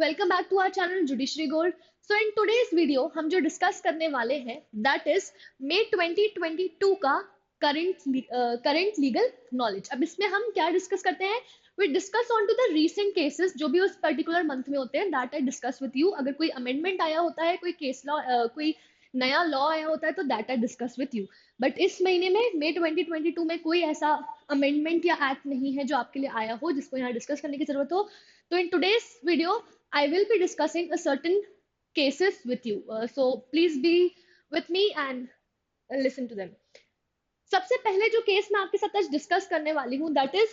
Welcome back to our channel judiciary gold. So in today's video हम जो discuss करने वाले हैं दैट इज मई 2022 का करंट लीगल नॉलेज। अब इसमें हम क्या डिस्कस करते हैं, we discuss on to the recent cases जो भी उस पर्टिकुलर मंथ में होते हैं, that I discuss with you. अगर कोई अमेंडमेंट आया होता है, कोई केस लॉ, कोई नया लॉ आया होता है तो that I discuss with you. But इस महीने में मई 2022 में कोई ऐसा अमेंडमेंट या एक्ट नहीं है जो आपके लिए आया हो जिसको यहाँ डिस्कस करने की जरूरत हो। तो in today's video, I will be discussing a certain cases with you. So please be with me and listen to them. सबसे पहले जो केस मैं आपके साथ आज डिस्कस करने वाली हूँ that is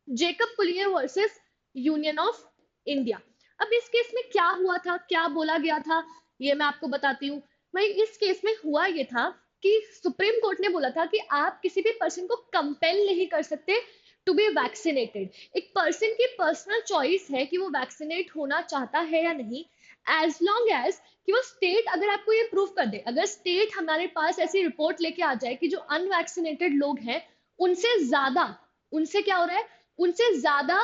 Jacob Puliyel versus Union of India. अब इस केस में क्या हुआ था, क्या बोला गया था, ये मैं आपको बताती हूँ। भाई इस केस में हुआ ये था कि सुप्रीम कोर्ट ने बोला था कि आप किसी भी पर्सन को कंपेल नहीं कर सकते टू बी वैक्सीनेटेड। एक पर्सन की पर्सनल चॉइस है कि वो वैक्सीनेट होना चाहता है या नहीं, एज लॉन्ग एज कि वो स्टेट अगर आपको ये प्रूव कर दे। अगर स्टेट हमारे पास ऐसी रिपोर्ट लेके आ जाए कि जो अनवैक्सीनेटेड लोग हैं उनसे ज्यादा, उनसे क्या हो रहा है, उनसे ज्यादा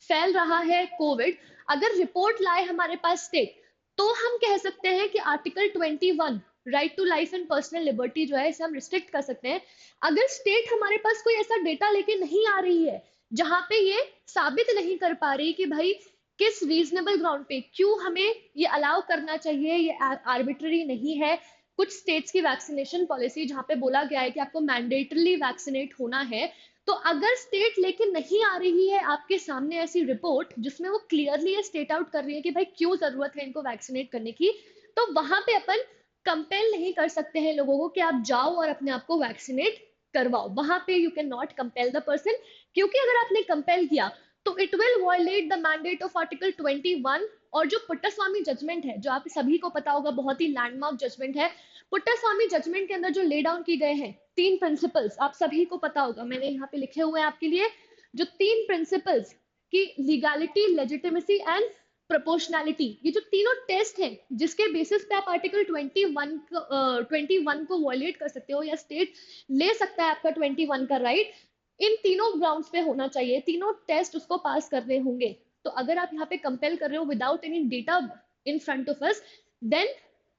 फैल रहा है कोविड, अगर रिपोर्ट लाए हमारे पास स्टेट, तो हम कह सकते हैं कि article 21 right to life and personal liberty जो है इसे हम रिस्ट्रिक्ट कर सकते हैं। अगर स्टेट हमारे पास कोई ऐसा डेटा लेके नहीं आ रही है जहां पे ये साबित नहीं कर पा रही कि भाई किस रीजनेबल ग्राउंड पे क्यों हमें ये अलाउ करना चाहिए, ये आर्बिट्ररी नहीं है। कुछ स्टेट्स की वैक्सीनेशन पॉलिसी जहां पे बोला गया है कि आपको मैंडेटरली वैक्सीनेट होना है, तो अगर स्टेट लेके नहीं आ रही है आपके सामने ऐसी रिपोर्ट जिसमें वो क्लियरली ये स्टेट आउट कर रही है कि भाई क्यों जरूरत है इनको वैक्सीनेट करने की, तो वहां पे अपन कंपेल नहीं कर सकते हैं लोगों को कि आप जाओ और अपने आप को वैक्सीनेट करवाओ। वहां पे you can not compel the person, क्योंकि अगर आपने कंपेल किया तो it will violate the mandate of article 21। और जो पुट्टास्वामी जजमेंट है, जो आप सभी को पता होगा, बहुत ही लैंडमार्क जजमेंट है। पुट्टास्वामी जजमेंट के अंदर जो ले डाउन की गए हैं तीन प्रिंसिपल्स, आप सभी को पता होगा, मैंने यहाँ पे लिखे हुए हैं आपके लिए। जो तीन प्रिंसिपल्स की लीगैलिटी, लेजिटिमेसी एंड प्रोपोर्शनैलिटी, ये जो तीनों टेस्ट हैं जिसके बेसिस पे आप आर्टिकल 21 को वॉयलेट कर सकते हो या स्टेट ले सकता है आपका 21 का राइट, इन तीनों ग्राउंड्स पे होना चाहिए, तीनों टेस्ट उसको पास करने होंगे। तो अगर आप यहाँ पे कंपेल कर रहे हो without any data in front of us, then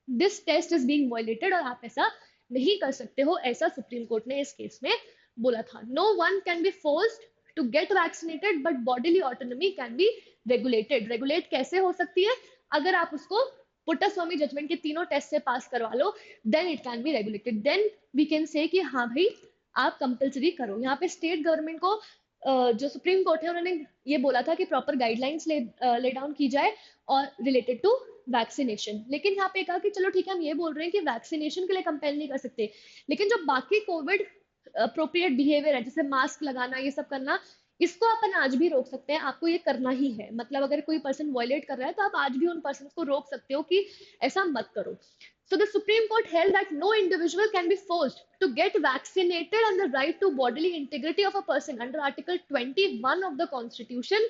this test is being violated और आप ऐसा नहीं कर सकते हो, ऐसा सुप्रीम कोर्ट ने इस केस में बोला था। No one can be forced to get vaccinated but bodily autonomy can be regulated. Regulate कैसे हो सकती है, अगर आप उसको पुट्टास्वामी जजमेंट के तीनों टेस्ट से पास करवा लो, then it can be regulated, then we can say कि हाँ भाई आप कंपलसरी करो। यहाँ पे स्टेट गवर्नमेंट को जो सुप्रीम कोर्ट है उन्होंने ये बोला था कि प्रॉपर गाइडलाइंस ले डाउन की जाए और रिलेटेड टू वैक्सीनेशन। लेकिन यहाँ पे कहा कि चलो ठीक है, हम ये बोल रहे हैं कि वैक्सीनेशन के लिए कंपेल नहीं कर सकते, लेकिन जो बाकी कोविड अप्रोप्रिएट बिहेवियर है जैसे मास्क लगाना, ये सब करना, इसको अपन आज भी रोक सकते हैं। आपको ये करना ही है, मतलब अगर कोई पर्सन वायलेट कर रहा है तो आप आज भी उन पर्सन को रोक सकते हो कि ऐसा मत करो। So the Supreme Court held that no individual can be forced to get vaccinated, and the right to bodily integrity of a person under Article 21 of the Constitution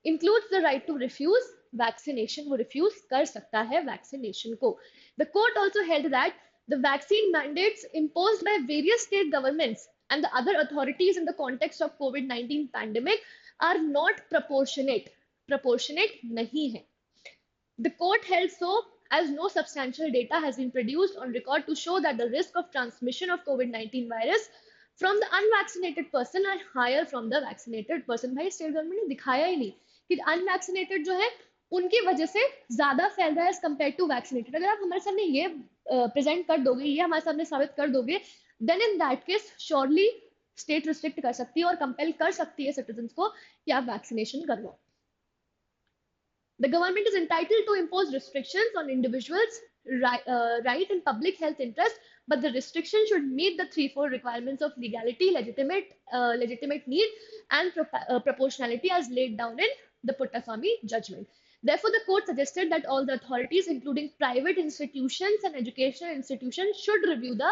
includes the right to refuse vaccination. वो refuse कर सकता है vaccination को। The court also held that the vaccine mandates imposed by various state governments and the other authorities in the context of COVID-19 pandemic are not proportionate. Proportionate नहीं है। The court held so as no substantial data has been produced on record to show that the risk of transmission of COVID-19 virus from the unvaccinated person are higher from the vaccinated person। भाई state government ने दिखाया ही नहीं कि unvaccinated जो है उनकी वजह से ज्यादा फैल रहा है एज कम्पेयर टू वैक्सीनेटेड। अगर आप हमारे सामने ये प्रेजेंट कर दोगे, ये हमारे सामने साबित कर दोगे, then in that case surely state restrict कर सकती है और कंपेल कर सकती है सिटीजन को कि आप वैक्सीनेशन करवाओ। The government is entitled to impose restrictions on individuals' right and public health interest, but the restriction should meet the threefold requirements of legality, legitimate need, and proportionality as laid down in the Puttaswamy judgment. Therefore, the court suggested that all the authorities, including private institutions and educational institutions, should review the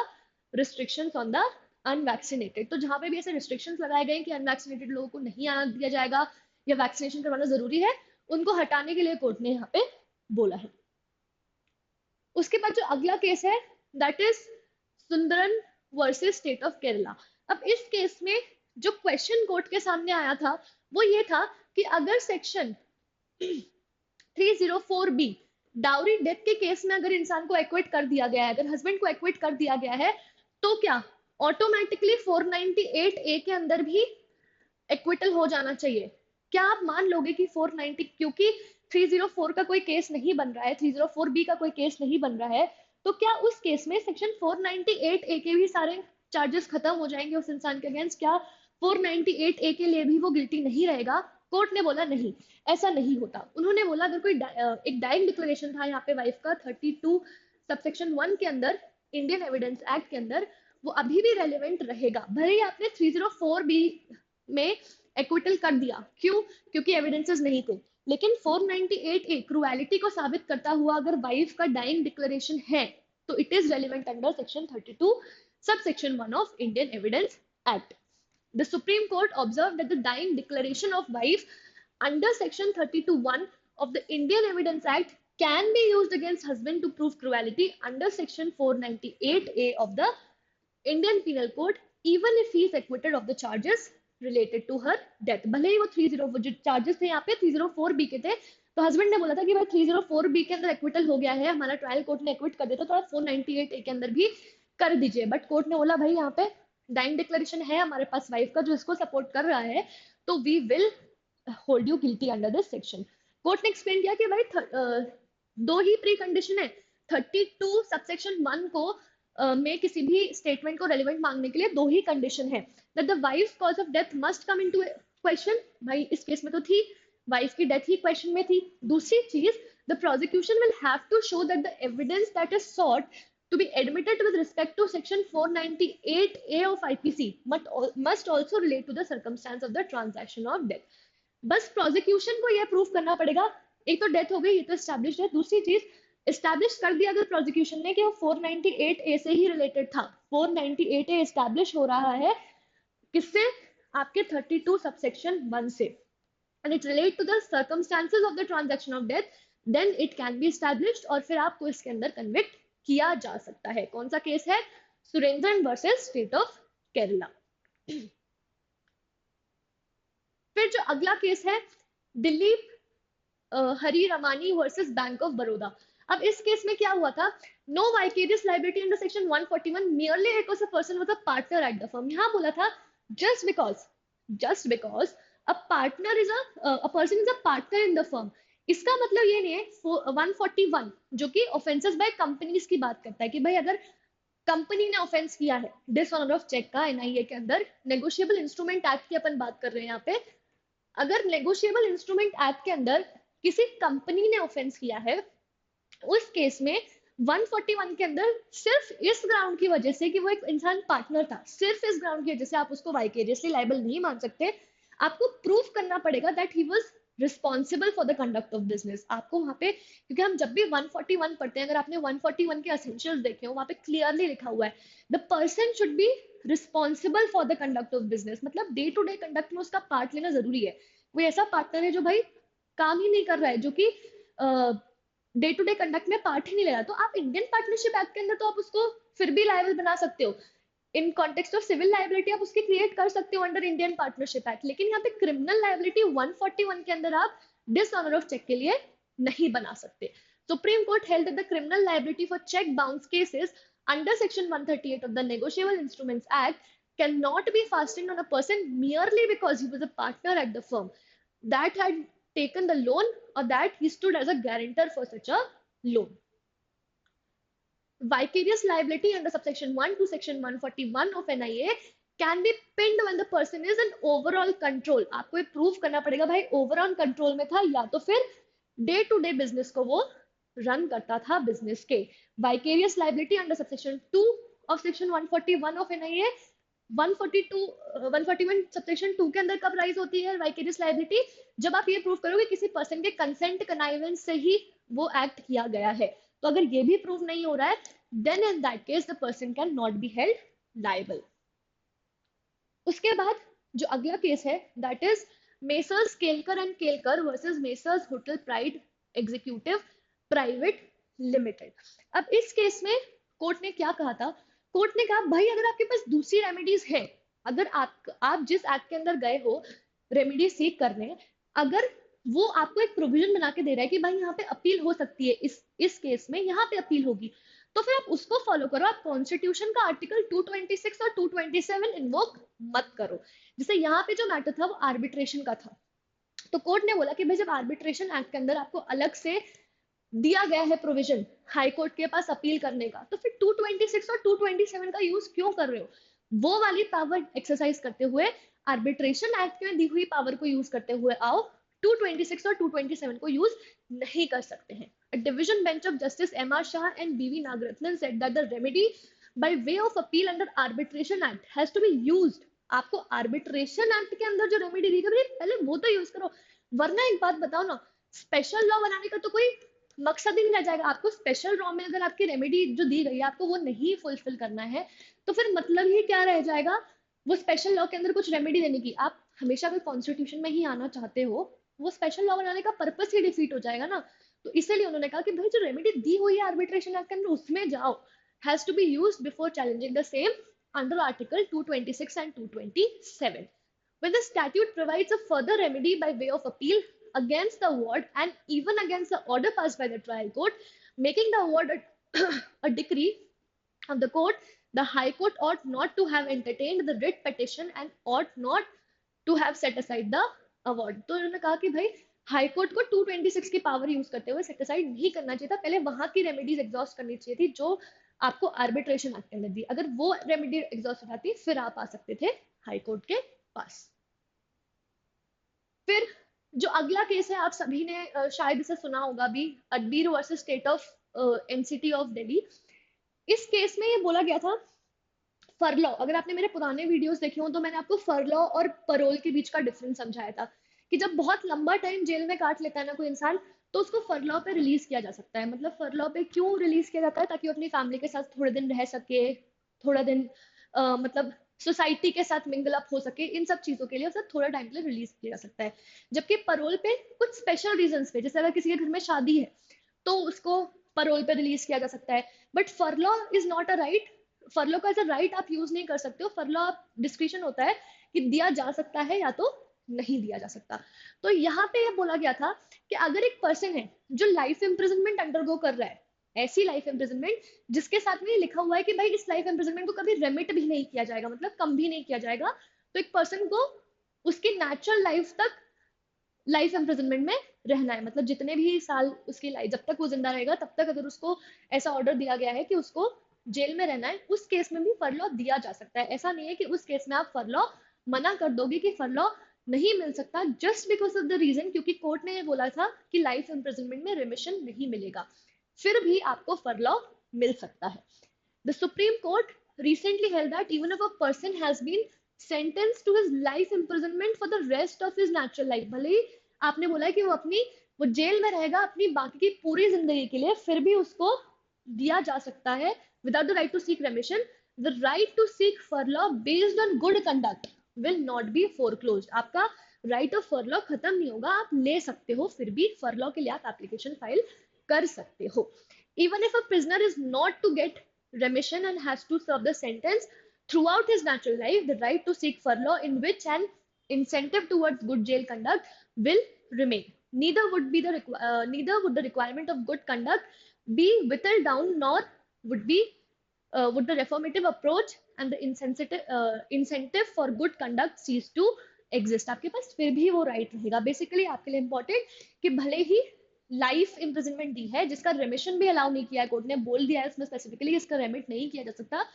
restrictions on the unvaccinated. तो जहाँ पे भी ऐसे restrictions लगाए गए कि unvaccinated लोगों को नहीं आना दिया जाएगा या वैक्सीनेशन करवाना जरूरी है, उनको हटाने के लिए कोर्ट ने यहाँ पे बोला है। उसके बाद जो अगला केस है that is Sundaran versus State of Kerala. अब इस केस में जो क्वेश्चन कोर्ट के सामने आया था वो ये था कि अगर सेक्शन 304B, डाउरी डेथ के केस में अगर इंसान को एक्विट कर दिया गया है, अगर हस्बैंड को एक्विट कर दिया गया है, तो क्या ऑटोमेटिकली 498A के अंदर भी एक्विटल हो जाना चाहिए? क्या आप मान लोगे कि 490, क्योंकि 304 का कोई केस नहीं बन रहा है, 304B का कोई केस नहीं बन रहा है, तो क्या उस केस में सेक्शन 498A के भी सारे चार्जेस खत्म हो जाएंगे उस इंसान के अगेंस्ट? क्या 498A के लिए भी वो गिल्टी नहीं रहेगा? कोर्ट ने बोला नहीं, ऐसा नहीं होता। उन्होंने बोला अगर कोई एक डाइंग डिक्लेरेशन था यहाँ पे वाइफ का 32 सबसेक्शन 1 के अंदर, इंडियन एविडेंस एक्ट के अंदर, वो अभी भी रेलिवेंट रहेगा, भले ही आपने 304B में एक्विटल कर दिया। क्यों? क्योंकि एविडेंसेस नहीं थे। लेकिन 498A क्रुएलिटी को साबित करता हुआ अगर वाइफ का डाइंग डिक्लेरेशन है, तो it is relevant under section 32 subsection 1 of Indian Evidence Act. The Supreme Court observed that the dying declaration of wife under section 32(1) of the Indian Evidence Act can be used against husband to prove cruelty under section 498A of the Indian Penal Code, even if he is acquitted of the charges related to her death. भले ही वो 30 जो charges थे यहाँ पे 304B के थे, तो husband ने बोला था कि भाई 304B के अंदर एक्विटल हो गया है, हमारा ट्रायल कोर्ट ने एक्विट कर दिया, तो आप 498A के अंदर भी कर दीजिए। बट कोर्ट ने बोला भाई यहाँ पे डाइंग डिक्लेरेशन है हमारे पास वाइफ का जो इसको सपोर्ट कर रहा है, तो we will hold you guilty under this section. Court ने एक्सप्लेन किया कि भाई दो ही प्री कंडीशन है 32 सबसेक्शन 1 को में किसी भी स्टेटमेंट को रेलिवेंट मांगने के लिए दो ही कंडीशन है, that the wife cause of death must come into question. भाई इस केस में तो थी, वाइफ की डेथ ही क्वेश्चन में थी। दूसरी चीज, the prosecution will have to show that the evidence that is sought to be admitted with respect to section 498A of IPC must also relate to the circumstance of the transaction of death. बस prosecution को यह proof करना पड़ेगा, एक तो death हो गई, ये तो एस्टैब्लिश है। दूसरी चीज, एस्टैब्लिश कर दिया अगर प्रोसिक्यूशन ने कि वो 498A से ही रिलेटेड था, 498A एस्टैब्लिश हो रहा है किससे? आपके 32 सबसेक्शन 1 से, and it relate to the circumstances of the transaction of death, then it can be established, और फिर आपको इसके अंदर कन्विक्ट किया जा सकता है। कौन सा केस है? Surendran versus State of Kerala. फिर जो अगला केस है, Dilip Hari Ramani versus Bank of Baroda. अब इस केस में क्या हुआ था? No vicarious liability under section 141 merely because a person was a partner at the firm। यहां बोला था just because a partner is a person is a partner in the firm, इसका मतलब ये नहीं है 141 जो कि ऑफेंसेस बाय कंपनीज की बात करता है कि भाई अगर कंपनी ने ऑफेंस किया है डिसऑनर ऑफ चेक का एनआईए के अंदर, नेगोशिएबल इंस्ट्रूमेंट एक्ट की अपन बात कर रहे हैं यहाँ पे, अगर नेगोशिएबल इंस्ट्रूमेंट एक्ट के अंदर किसी कंपनी ने ऑफेंस किया है, उस केस में 141 के अंदर सिर्फ इस ग्राउंड की वजह से कि वो एक इंसान पार्टनर था, सिर्फ इस ग्राउंड की वजह से आप उसको वाइकेरियसली लायबल नहीं मान सकते। आपको प्रूफ करना पड़ेगा that he was responsible for the conduct of business. आपको वहां पे, क्योंकि हम जब भी 141 पढ़ते हैं, अगर आपने 141 के एसेंशियल्स देखे हो, वहां पे क्लियरली लिखा हुआ है the person should be responsible for the conduct of business, मतलब डे टू डे कंडक्ट में उसका पार्ट लेना जरूरी है। कोई ऐसा पार्टनर है जो भाई काम ही नहीं कर रहा है, जो कि डे टू डे कंडक्ट में पार्ट ही नहीं ले रहा, तो आप इंडियन पार्टनरशिप एक्ट के अंदर तो आप उसको फिर भी लायबल बना सकते हो। In context of civil liability आप उसकी क्रिएट कर सकते हो अंडर इंडियन पार्टनरशिप एक्ट, लेकिन यहाँ पे क्रिमिनल लायबिलिटी 141 के अंदर आप डिसऑनर ऑफ चेक के लिए नहीं बना सकते। Supreme court held that the criminal liability for cheque bounce cases under section 138 of the negotiable instruments act can not B fastened on a person merely because he was a partner at the firm that had taken the loan or that he stood as a guarantor for such a loan. Vicarious liability under subsection 1 to section 141 of NIA can be pinned when the person is in overall control। आपको ये proof करना पड़ेगा भाई overall control में था, या तो फिर डे टू डे बिजनेस को वो रन करता था बिजनेस के। Vicarious liability under subsection 2 of section 141 of NIA 141 subsection 2 के अंदर कब राइज होती है वाइकेरियस लायबिलिटी? जब आप ये प्रूव करोगे किसी पर्सन के कंसेंट कनाइवेंस से ही वो एक्ट किया गया है। तो अगर ये भी प्रूव नहीं हो रहा है, then in that case the person can not be held liable. उसके बाद जो अगला केस है that is messrs Kelkar and Kelkar versus messrs hotel pride executive private limited. अब इस केस में कोर्ट ने क्या कहा था? कोर्ट ने कहा भाई अगर आपके पास दूसरी रेमेडीज है, अगर आप जिस एक्ट के अंदर गए हो रेमेडी सीख करने, अगर वो आपको एक प्रोविजन बना के दे रहा है कि भाई यहाँ पे अपील हो सकती है, इस केस में यहाँ पे अपील होगी, तो फिर आप उसको फॉलो करो। आप कॉन्स्टिट्यूशन का आर्टिकल 226 और 227 इन्वोक मत करो। जैसे यहाँ पे जो मैटर था वो आर्बिट्रेशन का था, तो कोर्ट ने बोला कि भाई जब आर्बिट्रेशन एक्ट के अंदर आपको अलग से दिया गया है प्रोविजन हाई कोर्ट के पास अपील करने का, तो फिर 226 और 227 का यूज क्यों कर रहे हो? वो वाली पावर एक्सरसाइज करते हुए, आर्बिट्रेशन एक्ट में दी हुई पावर को यूज करते हुए आओ, 226 और 227 को यूज नहीं कर सकते हैं। A division bench of Justice M.R. Shah and B.V. Nagarathnan said that the remedy by way of appeal under Arbitration Act has to be used. आपको आर्बिट्रेशन एक्ट के अंदर जो रेमेडी दी गई पहले वो तो यूज करो, वरना एक बात बताओ ना, स्पेशल लॉ बनाने का तो कोई मकसद ही नहीं रह जाएगा। आपको स्पेशल लॉ में अगर आपकी रेमेडी जो दी गई है आपको वो नहीं फुलफिल करना है, तो फिर मतलब ही क्या रह जाएगा वो स्पेशल लॉ के अंदर कुछ रेमेडी देने की? आप हमेशा अगर कॉन्स्टिट्यूशन में ही आना चाहते हो, वो स्पेशल लॉ बनाने का पर्पस ही डिफीट हो जाएगा ना। तो इसीलिए उन्होंने कहा कि भाई जो रेमेडी दी हुई है आर्बिट्रेशन एक्ट के अंदर उसमें जाओ, has to be used before challenging the same under article 226 and 227. When the statute provides a further remedy by way of appeal against the award and even against the order passed by the trial court, making the award a decree of the court, the High Court ought not to have entertained the writ petition and ought not to have set aside the award. तो उन्होंने कहा कि भाई high court को 226 की power use करते हुए set aside नहीं करना चाहिए था, पहले वहां की रेमेडीज एग्जॉस्ट करनी चाहिए थी जो आपको आर्बिट्रेशन एक्ट के अंदर दी। अगर वो रेमेडी एग्जॉस्ट हो जाती फिर आप आ सकते थे हाई कोर्ट के पास। फिर जो अगला केस है आप सभी ने शायद इसे सुना होगा भी, Adbir versus State of NCT of Delhi. इस केस में ये बोला गया था फरलॉ, अगर आपने मेरे पुराने वीडियोस देखे हो तो मैंने आपको फरलॉ और परोल के बीच का डिफरेंस समझाया था कि जब बहुत लंबा टाइम जेल में काट लेता है ना कोई इंसान, तो उसको फरलॉ पे रिलीज किया जा सकता है। मतलब फरलॉ पे क्यों रिलीज किया जाता है? ताकि वो अपनी फैमिली के साथ थोड़े दिन रह सके, थोड़ा दिन मतलब सोसाइटी के साथ मिंगल अप हो सके, इन सब चीजों के लिए उसे थोड़ा टाइम के लिए रिलीज किया जा सकता है। जबकि परोल पे कुछ स्पेशल रीजंस पे, जैसे अगर किसी के घर में शादी है तो उसको परोल पे रिलीज किया जा सकता है। But furlough is not a right, furlough का एज अ राइट आप यूज नहीं कर सकते हो। फरलॉ आप डिस्क्रिप्शन होता है कि दिया जा सकता है या तो नहीं दिया जा सकता। तो यहाँ पे ये बोला गया था कि अगर एक पर्सन है जो लाइफ इम्प्रिजनमेंट अंडरगो कर रहा है, ऐसी लाइफ इम्प्रिजनमेंट जिसके साथ में ये लिखा हुआ है कि भाई इस लाइफ इम्प्रिजनमेंट को कभी रेमिट भी नहीं किया जाएगा, मतलब कम भी नहीं किया जाएगा, तो एक पर्सन को उसकी नेचुरल लाइफ तक लाइफ इम्प्रिजनमेंट में रहना है। मतलब जितने भी साल उसकी लाइफ, जब तक वो जिंदा रहेगा तब तक अगर उसको ऐसा ऑर्डर दिया गया है कि उसको जेल में रहना है, उस केस में भी फरलॉ दिया जा सकता है। ऐसा नहीं है कि उस केस में आप फरलॉ मना कर दोगे कि फरलॉ नहीं मिल सकता just because of the reason, क्योंकि कोर्ट ने ये बोला था कि लाइफ इम्प्रिजनमेंट में रिमिशन नहीं मिलेगा, फिर भी आपको फरलॉ मिल सकता है। The Supreme Court recently held that even if a person has been sentenced to his life imprisonment for the rest of his natural life, भले ही आपने बोला है कि वो जेल में रहेगा अपनी बाकी की पूरी जिंदगी के लिए, फिर भी उसको दिया जा सकता है without the right to seek remission, the right to seek furlough based on good conduct will not be foreclosed. आपका राइट ऑफ फरलॉ खत्म नहीं होगा, आप ले सकते हो, फिर भी फरलॉ के लिए आप एप्लीकेशन फाइल कर सकते हो। Even if a prisoner is not to get remission and has to serve the sentence throughout his natural life, the right to seek furlough in which an incentive towards good jail conduct will remain. Neither would the requirement of good conduct be whittled down, nor would be would the reformative approach and the incentive for good conduct cease to exist. आपके पास फिर भी वो right रहेगा। Basically आपके लिए important कि भले ही life imprisonment दी है जिसका रेमिशन भी अलाउ नहीं किया है, कोर्ट ने बोल दिया है इसमें स्पेसिफिकली इसका रेमिट नहीं किया जा सकता,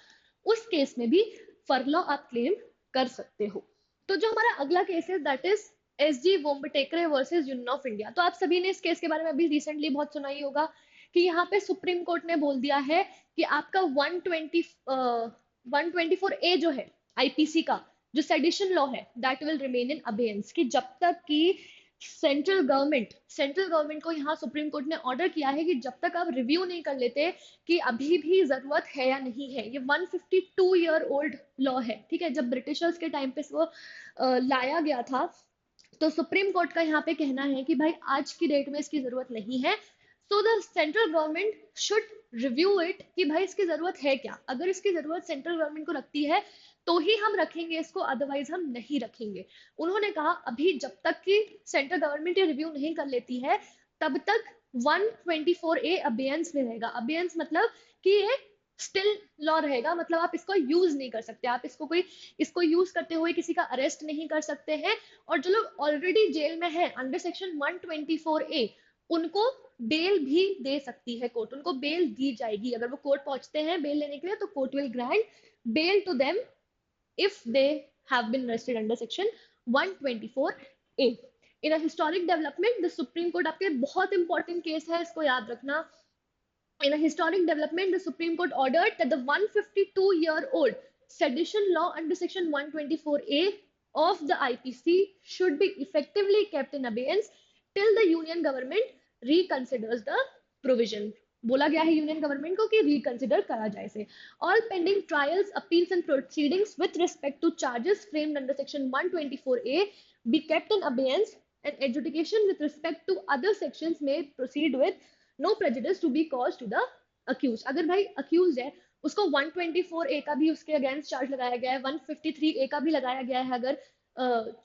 उस केस में भी फरलॉ आप क्लेम कर सकते हो। तो जो हमारा अगला केस है that is SG Vombatkere versus Union of India. तो आप सभी ने इस केस के बारे में अभी रिसेंटली बहुत सुना ही होगा कि यहाँ पे सुप्रीम कोर्ट ने बोल दिया है कि आपका 124A जो है आईपीसी का जो सेडिशन लॉ है that will remain in abeyance, कि जब तक कि सेंट्रल गवर्नमेंट को यहाँ सुप्रीम कोर्ट ने ऑर्डर किया है कि जब तक आप रिव्यू नहीं कर लेते कि अभी भी जरूरत है या नहीं है। ये 152 ईयर ओल्ड लॉ है, ठीक है, जब ब्रिटिशर्स के टाइम पे वो लाया गया था, तो सुप्रीम कोर्ट का यहाँ पे कहना है कि भाई आज की डेट में इसकी जरूरत नहीं है, so the central government should review it कि भाई इसकी जरूरत है क्या। अगर इसकी जरूरत सेंट्रल गवर्नमेंट को लगती है तो ही हम रखेंगे इसको, अदरवाइज हम नहीं रखेंगे। उन्होंने कहा अभी जब तक कि सेंट्रल गवर्नमेंट ये रिव्यू नहीं कर लेती है तब तक 124A अबेयंस में रहेगा। अबेयंस मतलब कि ये स्टिल लॉ रहेगा, मतलब आप इसको यूज नहीं कर सकते, आप इसको यूज करते हुए किसी का अरेस्ट नहीं कर सकते हैं। और जो लोग ऑलरेडी जेल में है अंडर सेक्शन 124A, उनको बेल भी दे सकती है कोर्ट, उनको बेल दी जाएगी। अगर वो कोर्ट पहुंचते हैं बेल लेने के लिए तो court will grant bail to them if they have been arrested under section 124A. In a historic development, the Supreme Court, आपके बहुत इंपॉर्टेंट केस है, इसको याद रखना। In a historic development, the Supreme Court ordered that the 152-year-old sedition law under section 124A of the IPC should be effectively kept in abeyance till the union government reconsiders the provision. बोला गया है union government को कि reconsider करा जाए इसे। All pending trials, appeals and proceedings with respect two charges framed under section 124A be kept in abeyance, and adjudication with respect to other sections may proceed with no prejudice to be caused to the accused. अगर भाई accused है उसको 124A का भी उसके against charge लगाया गया है, 153A का भी लगाया गया है अगर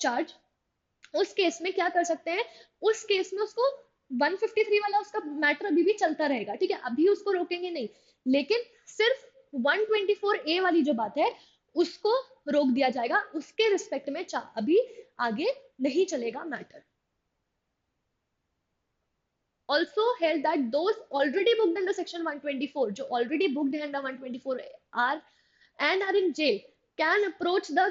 चार्ज, उस केस में क्या कर सकते हैं, उस केस में उसको 153 वाला उसका मैटर अभी भी चलता रहेगा, ठीक है, अभी उसको रोकेंगे नहीं, लेकिन सिर्फ 124A वाली जो बात है उसको रोक दिया जाएगा, उसके रिस्पेक्ट में अभी आगे नहीं चलेगा matter. Also held that those already booked under section 124, जो already booked under 124 are and are in jail, can approach the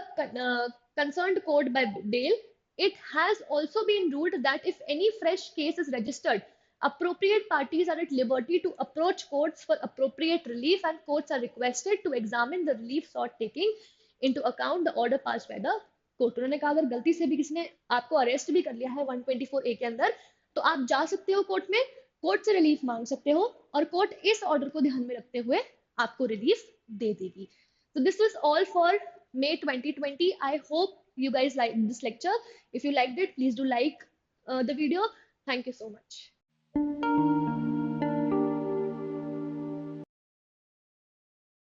concerned court by bail. It has also been ruled that if any fresh case is registered, appropriate parties are at liberty to approach courts for appropriate relief, and courts are requested to examine the relief sought, taking into account the order passed by the court. उन्होंने कहा अगर गलती से भी किसी ने आपको arrest भी कर लिया है 124A के अंदर, तो आप जा सकते हो कोर्ट में, कोर्ट से रिलीफ मांग सकते हो, और कोर्ट इस ऑर्डर को ध्यान में रखते हुए आपको रिलीफ दे देगी। So this is all for May 2020. I hope you guys liked this lecture. If you liked it, please do like the video. Thank you so much.